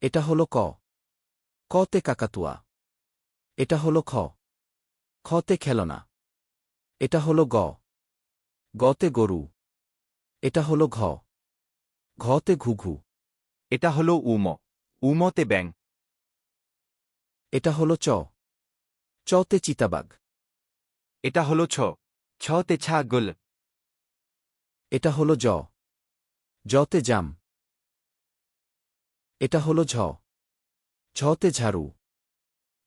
এটা হলো ক। কতে কাকাতুয়া। এটা হলো খ। খতে খেলনা। এটা হলো গ। গতে গরু। এটা হলো ঘ। ঘতে ঘুঘু। এটা হলো উম। উমতে ব্যাং। এটা হলো চ। চতে চিতাবাঘ। এটা হলো ছ। ছতে ছাগল। এটা হলো জ। জতে জাম। এটা হলো ঝ। ঝতে ঝাড়ু।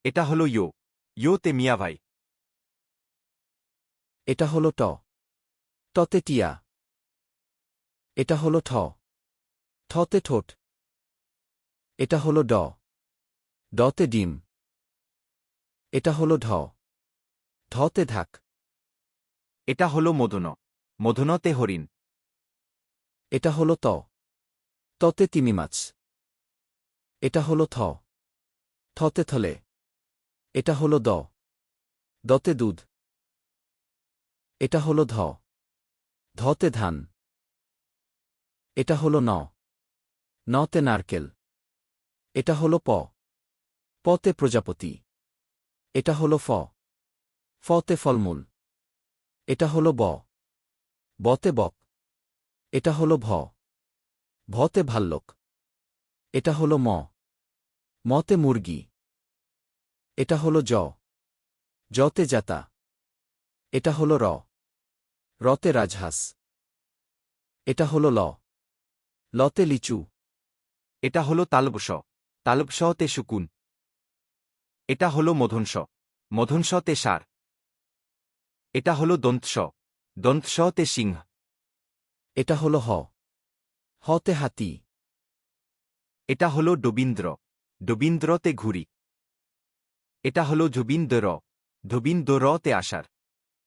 এটা হলো ইয়ো। ইয়োতে মিয়াভাই। এটা হলো ট। টতে টিয়া। এটা হলো ঠ। ঠতে ঠোঁট। এটা হলো ড। ডতে ডিম। এটা হলো ঢ। ঢতে ঢাক। এটা হলো মধুন। মধুনতে হরিণ। এটা হলো ত। ততে তিমি মাছ। এটা হলো থ। থতে থলে। এটা হলো দ। দতে দুধ। এটা হলো ধ। ধতে ধান। এটা হলো ন। নতে নারকেল। এটা হলো প। পতে প্রজাপতি। এটা হলো ফ। ফতে ফলমূল। এটা হলো ব। বতে বক। এটা হলো ভ। ভতে ভাল্লুক। এটা হলো ম। মতে মুরগি। এটা হলো জ। জতে জাতা। এটা হলো র। রতে রাজহাঁস। এটা হলো ল। লতে লিচু। এটা হলো তালবস। তালবসতে শুকুন। এটা হলো মধুনস। মধুনসতে সার। এটা হলো দন্তস। দন্তসতে সিংহ। এটা হলো হ। হতে হাতি। এটা হলো ডবীন্দ্র। ডবীন্দ্রতে ঘুড়ি। এটা হলো ধুবিন্দর। ধুবিন্দরতে আষাঢ়।